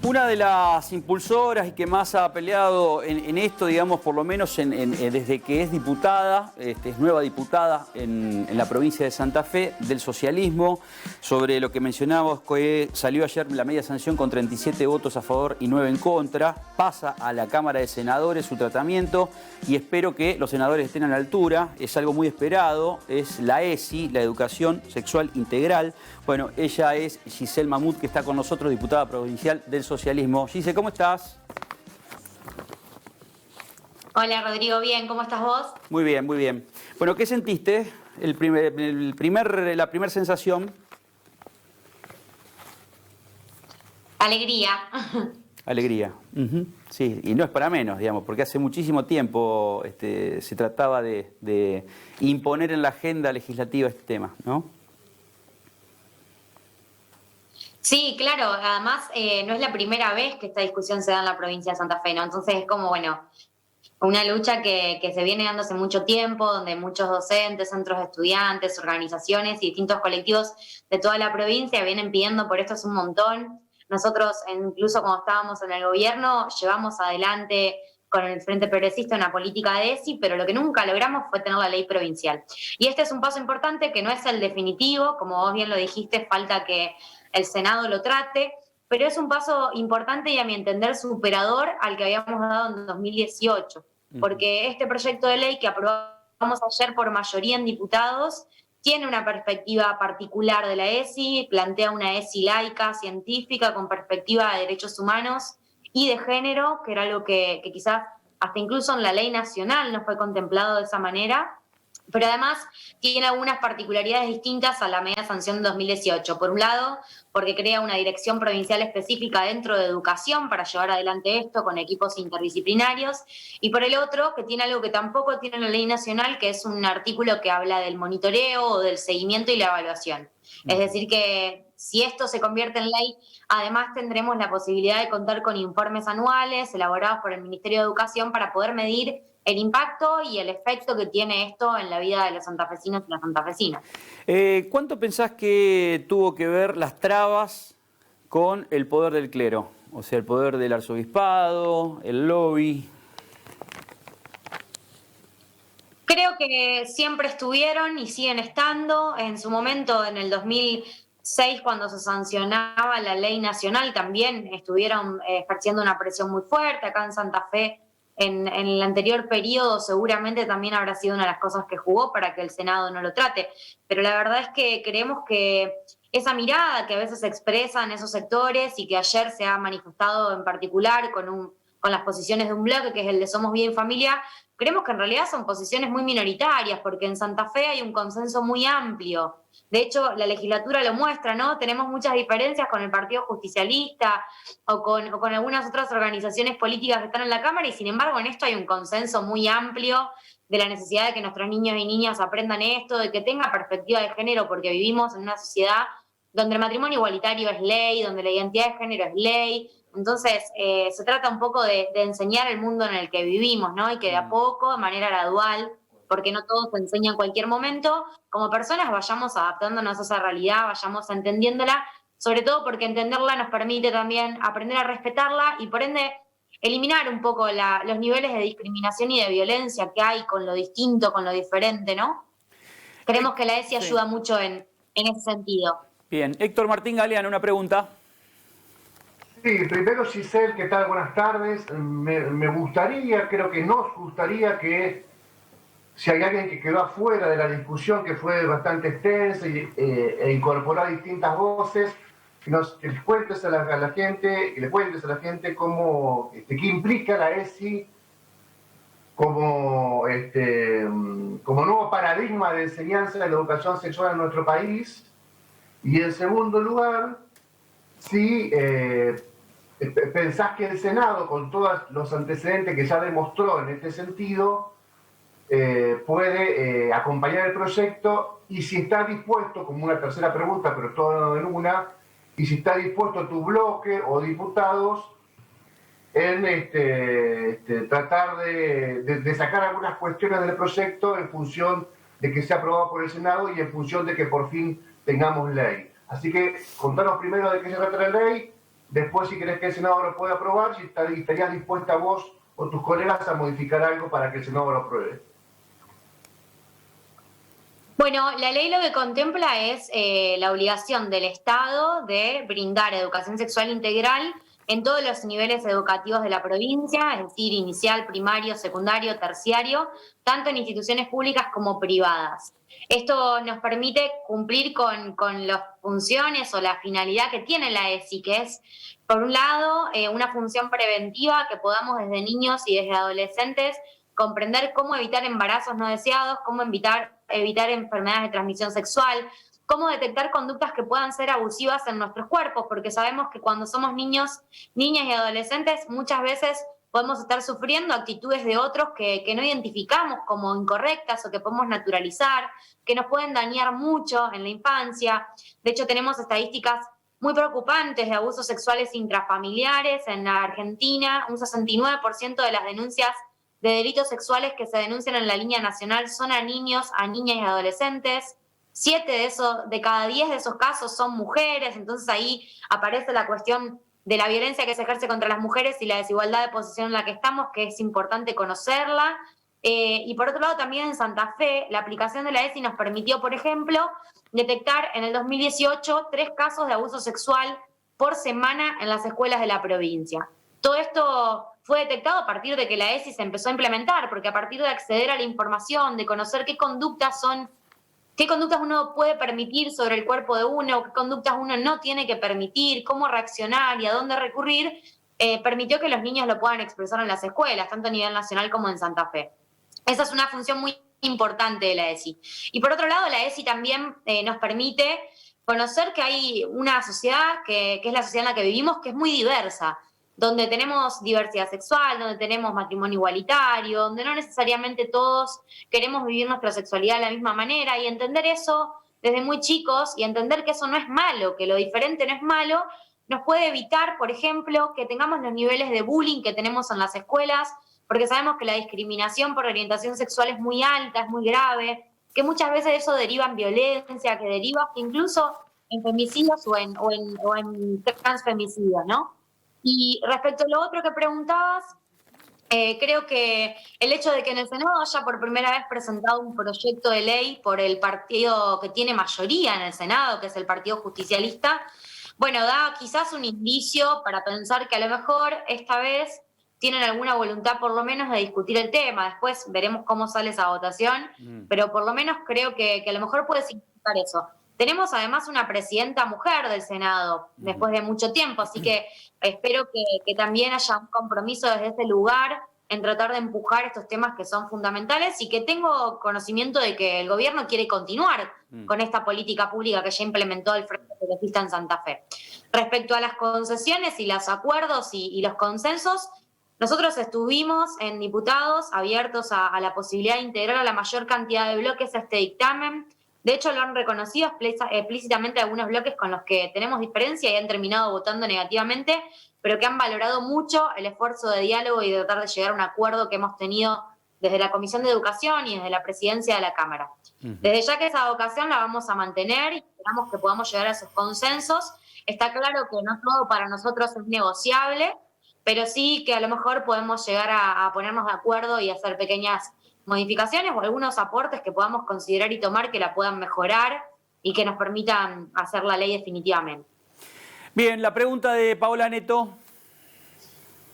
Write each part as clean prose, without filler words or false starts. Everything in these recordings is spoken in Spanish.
Una de las impulsoras y que más ha peleado en esto, digamos, por lo menos desde que es diputada, es nueva diputada en la provincia de Santa Fe, del socialismo, sobre lo que mencionábamos, que salió ayer la media sanción con 37 votos a favor y 9 en contra, pasa a la Cámara de Senadores su tratamiento y espero que los senadores estén a la altura, es algo muy esperado, es la ESI, la Educación Sexual Integral. Bueno, ella es Giselle Mahmoud, que está con nosotros, diputada provincial del socialismo. Giselle, ¿cómo estás? Hola Rodrigo, bien, ¿cómo estás vos? Muy bien, muy bien. Bueno, ¿qué sentiste? La primera sensación. Alegría. Alegría. Sí, y no es para menos, digamos, porque hace muchísimo tiempo se trataba de imponer en la agenda legislativa este tema, ¿no? Sí, claro, además no es la primera vez que esta discusión se da en la provincia de Santa Fe, ¿no? Entonces es como, bueno, una lucha que se viene dando hace mucho tiempo, donde muchos docentes, centros de estudiantes, organizaciones y distintos colectivos de toda la provincia vienen pidiendo por esto hace un montón. Nosotros, incluso cuando estábamos en el gobierno, llevamos adelante con el Frente Progresista una política de ESI, pero lo que nunca logramos fue tener la ley provincial. Y este es un paso importante que no es el definitivo, como vos bien lo dijiste, falta que el Senado lo trate, pero es un paso importante y a mi entender superador al que habíamos dado en 2018, porque este proyecto de ley que aprobamos ayer por mayoría en diputados tiene una perspectiva particular de la ESI, plantea una ESI laica, científica, con perspectiva de derechos humanos y de género, que era algo que quizás hasta incluso en la ley nacional no fue contemplado de esa manera, pero además tiene algunas particularidades distintas a la media sanción de 2018. Por un lado, porque crea una dirección provincial específica dentro de educación para llevar adelante esto con equipos interdisciplinarios, y por el otro, que tiene algo que tampoco tiene la ley nacional, que es un artículo que habla del monitoreo o del seguimiento y la evaluación. Es decir que si esto se convierte en ley, además tendremos la posibilidad de contar con informes anuales elaborados por el Ministerio de Educación para poder medir el impacto y el efecto que tiene esto en la vida de los santafesinos y las santafesinas. ¿Cuánto pensás que tuvo que ver las trabas con el poder del clero? O sea, el poder del arzobispado, el lobby. Creo que siempre estuvieron y siguen estando. En su momento, en el 2006, cuando se sancionaba la ley nacional, también estuvieron ejerciendo una presión muy fuerte. Acá en Santa Fe, en el anterior periodo, seguramente también habrá sido una de las cosas que jugó para que el Senado no lo trate. Pero la verdad es que creemos que esa mirada que a veces se expresa en esos sectores y que ayer se ha manifestado en particular con las posiciones de un bloque, que es el de Somos Bien Familia, creemos que en realidad son posiciones muy minoritarias, porque en Santa Fe hay un consenso muy amplio. De hecho, la legislatura lo muestra, ¿no? Tenemos muchas diferencias con el Partido Justicialista o con algunas otras organizaciones políticas que están en la Cámara, y sin embargo en esto hay un consenso muy amplio de la necesidad de que nuestros niños y niñas aprendan esto, de que tenga perspectiva de género, porque vivimos en una sociedad donde el matrimonio igualitario es ley, donde la identidad de género es ley. Entonces, se trata un poco de enseñar el mundo en el que vivimos, ¿no? Y que de a poco, de manera gradual, porque no todo se enseña en cualquier momento, como personas vayamos adaptándonos a esa realidad, vayamos entendiéndola, sobre todo porque entenderla nos permite también aprender a respetarla y por ende eliminar un poco los niveles de discriminación y de violencia que hay con lo distinto, con lo diferente, ¿no? Creemos que la ESI ayuda mucho en ese sentido. Bien, Héctor Martín Galeano, una pregunta. Sí, primero Giselle, ¿qué tal? Buenas tardes. Me gustaría, creo que nos gustaría que si hay alguien que quedó afuera de la discusión, que fue bastante extensa e incorporó distintas voces, que les cuentes a la gente, que le cuentes a la gente cómo, qué implica la ESI como nuevo paradigma de enseñanza de la educación sexual en nuestro país. Y en segundo lugar, si pensás que el Senado, con todos los antecedentes que ya demostró en este sentido, puede acompañar el proyecto, y si está dispuesto, como una tercera pregunta, pero todo en una, y si está dispuesto tu bloque o diputados en tratar de sacar algunas cuestiones del proyecto en función de que sea aprobado por el Senado y en función de que por fin tengamos ley. Así que contanos primero de qué se trata la ley, Después, si crees que el Senado lo puede aprobar, si estarías dispuesta vos o tus colegas a modificar algo para que el Senado lo apruebe. Bueno, la ley lo que contempla es la obligación del Estado de brindar educación sexual integral en todos los niveles educativos de la provincia, es decir, inicial, primario, secundario, terciario, tanto en instituciones públicas como privadas. Esto nos permite cumplir con las funciones o la finalidad que tiene la ESI, que es, por un lado, una función preventiva, que podamos desde niños y desde adolescentes comprender cómo evitar embarazos no deseados, cómo evitar enfermedades de transmisión sexual, cómo detectar conductas que puedan ser abusivas en nuestros cuerpos, porque sabemos que cuando somos niños, niñas y adolescentes, muchas veces podemos estar sufriendo actitudes de otros que no identificamos como incorrectas o que podemos naturalizar, que nos pueden dañar mucho en la infancia. De hecho, tenemos estadísticas muy preocupantes de abusos sexuales intrafamiliares en la Argentina. Un 69% de las denuncias de delitos sexuales que se denuncian en la línea nacional son a niños, a niñas y adolescentes. 7 de cada 10 de esos casos son mujeres, entonces ahí aparece la cuestión de la violencia que se ejerce contra las mujeres y la desigualdad de posición en la que estamos, que es importante conocerla. Y por otro lado, también en Santa Fe, la aplicación de la ESI nos permitió, por ejemplo, detectar en el 2018 3 casos de abuso sexual por semana en las escuelas de la provincia. Todo esto fue detectado a partir de que la ESI se empezó a implementar, porque a partir de acceder a la información, de conocer qué conductas uno puede permitir sobre el cuerpo de uno, qué conductas uno no tiene que permitir, cómo reaccionar y a dónde recurrir, permitió que los niños lo puedan expresar en las escuelas, tanto a nivel nacional como en Santa Fe. Esa es una función muy importante de la ESI. Y por otro lado, la ESI también nos permite conocer que hay una sociedad, que es la sociedad en la que vivimos, que es muy diversa, donde tenemos diversidad sexual, donde tenemos matrimonio igualitario, donde no necesariamente todos queremos vivir nuestra sexualidad de la misma manera, y entender eso desde muy chicos y entender que eso no es malo, que lo diferente no es malo, nos puede evitar, por ejemplo, que tengamos los niveles de bullying que tenemos en las escuelas, porque sabemos que la discriminación por orientación sexual es muy alta, es muy grave, que muchas veces eso deriva en violencia, que deriva incluso en femicidios o en transfemicidios, ¿no? Y respecto a lo otro que preguntabas, creo que el hecho de que en el Senado haya por primera vez presentado un proyecto de ley por el partido que tiene mayoría en el Senado, que es el Partido Justicialista, bueno, da quizás un indicio para pensar que a lo mejor esta vez tienen alguna voluntad por lo menos de discutir el tema. Después veremos cómo sale esa votación, pero por lo menos creo que a lo mejor puede significar eso. Tenemos además una presidenta mujer del Senado después de mucho tiempo, así que espero que también haya un compromiso desde ese lugar en tratar de empujar estos temas que son fundamentales, y que tengo conocimiento de que el gobierno quiere continuar con esta política pública que ya implementó el Frente Pelotista en Santa Fe. Respecto a las concesiones y los acuerdos y los consensos, nosotros estuvimos en diputados abiertos a la posibilidad de integrar a la mayor cantidad de bloques a este dictamen. De hecho, lo han reconocido explícitamente algunos bloques con los que tenemos diferencia y han terminado votando negativamente, pero que han valorado mucho el esfuerzo de diálogo y de tratar de llegar a un acuerdo que hemos tenido desde la Comisión de Educación y desde la Presidencia de la Cámara. Desde ya que esa vocación la vamos a mantener y esperamos que podamos llegar a esos consensos. Está claro que no todo para nosotros es negociable, pero sí que a lo mejor podemos llegar a ponernos de acuerdo y hacer pequeñas modificaciones o algunos aportes que podamos considerar y tomar que la puedan mejorar y que nos permitan hacer la ley definitivamente. Bien, la pregunta de Paola Neto.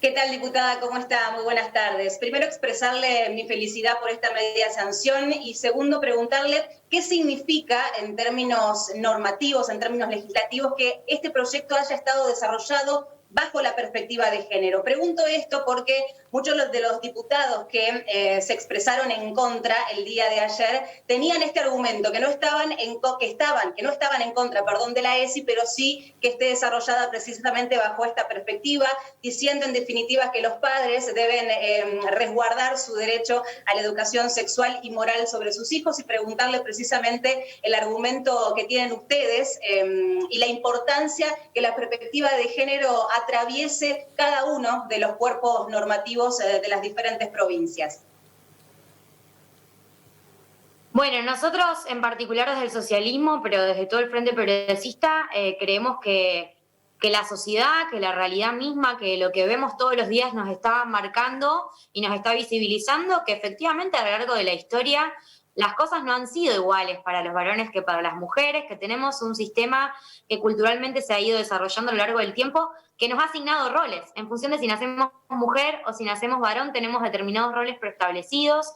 ¿Qué tal, diputada? ¿Cómo está? Muy buenas tardes. Primero, expresarle mi felicidad por esta media sanción y segundo, preguntarle qué significa en términos normativos, en términos legislativos, que este proyecto haya estado desarrollado bajo la perspectiva de género. Pregunto esto porque muchos de los diputados que se expresaron en contra el día de ayer tenían este argumento, que no estaban en contra de la ESI, pero sí que esté desarrollada precisamente bajo esta perspectiva, diciendo en definitiva que los padres deben resguardar su derecho a la educación sexual y moral sobre sus hijos, y preguntarle precisamente el argumento que tienen ustedes y la importancia que la perspectiva de género atraviese cada uno de los cuerpos normativos de las diferentes provincias. Bueno, nosotros en particular desde el socialismo, pero desde todo el Frente Progresista, creemos que que la sociedad, que la realidad misma, que lo que vemos todos los días nos está marcando y nos está visibilizando, que efectivamente a lo largo de la historia las cosas no han sido iguales para los varones que para las mujeres, que tenemos un sistema que culturalmente se ha ido desarrollando a lo largo del tiempo, que nos ha asignado roles. En función de si nacemos mujer o si nacemos varón, tenemos determinados roles preestablecidos,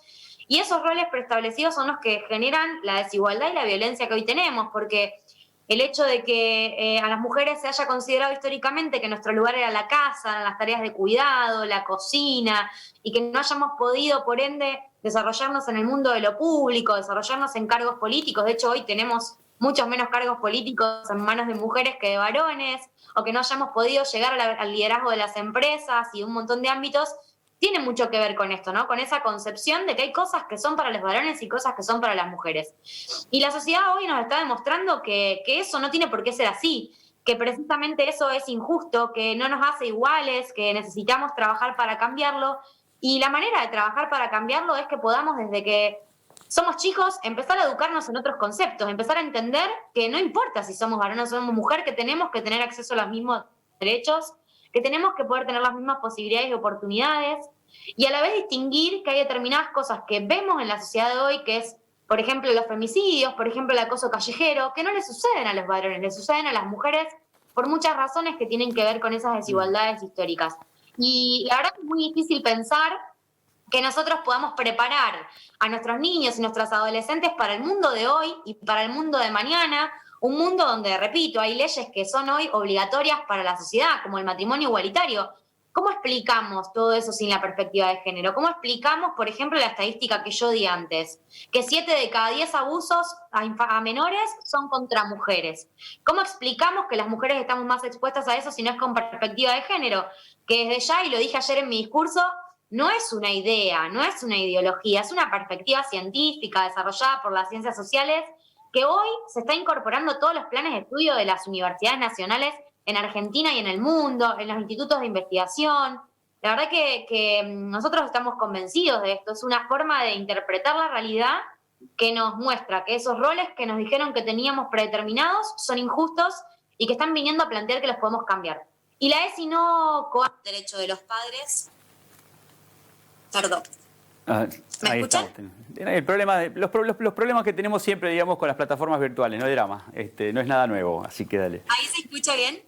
y esos roles preestablecidos son los que generan la desigualdad y la violencia que hoy tenemos, porque el hecho de que a las mujeres se haya considerado históricamente que nuestro lugar era la casa, las tareas de cuidado, la cocina, y que no hayamos podido, por ende, desarrollarnos en el mundo de lo público, desarrollarnos en cargos políticos. De hecho, hoy tenemos muchos menos cargos políticos en manos de mujeres que de varones, o que no hayamos podido llegar al liderazgo de las empresas y un montón de ámbitos, tiene mucho que ver con esto, ¿no? Con esa concepción de que hay cosas que son para los varones y cosas que son para las mujeres. Y la sociedad hoy nos está demostrando que eso no tiene por qué ser así, que precisamente eso es injusto, que no nos hace iguales, que necesitamos trabajar para cambiarlo. Y la manera de trabajar para cambiarlo es que podamos, desde que somos chicos, empezar a educarnos en otros conceptos, empezar a entender que no importa si somos varones o somos mujer, que tenemos que tener acceso a los mismos derechos, que tenemos que poder tener las mismas posibilidades y oportunidades, y a la vez distinguir que hay determinadas cosas que vemos en la sociedad de hoy, que es, por ejemplo, los femicidios, por ejemplo, el acoso callejero, que no le suceden a los varones, le suceden a las mujeres por muchas razones que tienen que ver con esas desigualdades históricas. Y la verdad que es muy difícil pensar que nosotros podamos preparar a nuestros niños y nuestros adolescentes para el mundo de hoy y para el mundo de mañana, un mundo donde, repito, hay leyes que son hoy obligatorias para la sociedad, como el matrimonio igualitario. ¿Cómo explicamos todo eso sin la perspectiva de género? ¿Cómo explicamos, por ejemplo, la estadística que yo di antes? Que 7 de cada 10 abusos a menores son contra mujeres. ¿Cómo explicamos que las mujeres estamos más expuestas a eso si no es con perspectiva de género? Que desde ya, y lo dije ayer en mi discurso, no es una idea, no es una ideología, es una perspectiva científica desarrollada por las ciencias sociales que hoy se está incorporando a todos los planes de estudio de las universidades nacionales en Argentina y en el mundo, en los institutos de investigación. La verdad que nosotros estamos convencidos de esto. Es una forma de interpretar la realidad que nos muestra que esos roles que nos dijeron que teníamos predeterminados son injustos y que están viniendo a plantear que los podemos cambiar. Y la ESI no coarta el derecho de los padres. Perdón. ¿Me escuchan? El problema los problemas que tenemos siempre, digamos, con las plataformas virtuales, no hay drama, no es nada nuevo, así que dale. ¿Ahí se escucha bien?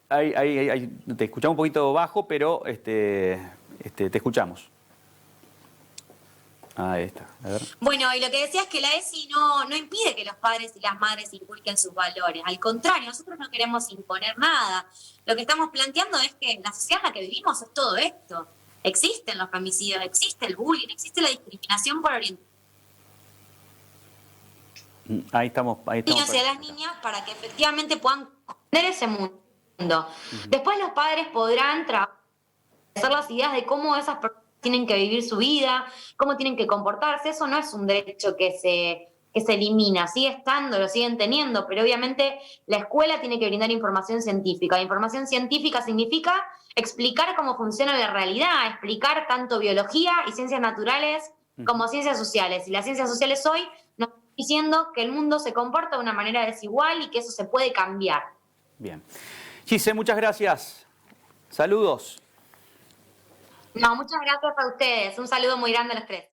Te escuchamos un poquito bajo, pero te escuchamos. Ahí está, a ver. Bueno, y lo que decía es que la ESI no impide que los padres y las madres inculquen sus valores. Al contrario, nosotros no queremos imponer nada. Lo que estamos planteando es que la sociedad en la que vivimos es todo esto. Existen los femicidios, existe el bullying, existe la discriminación por orientación. Ahí estamos. Hacia las niñas para que efectivamente puedan comprender ese mundo. Después los padres podrán hacer las ideas de cómo esas personas tienen que vivir su vida, cómo tienen que comportarse. Eso no es un derecho que se elimina, sigue estando, lo siguen teniendo, pero obviamente la escuela tiene que brindar información científica. La información científica significa explicar cómo funciona la realidad, explicar tanto biología y ciencias naturales como ciencias sociales. Y las ciencias sociales hoy nos están diciendo que el mundo se comporta de una manera desigual y que eso se puede cambiar. Bien. Gise, muchas gracias. Saludos. No, muchas gracias a ustedes. Un saludo muy grande a los tres.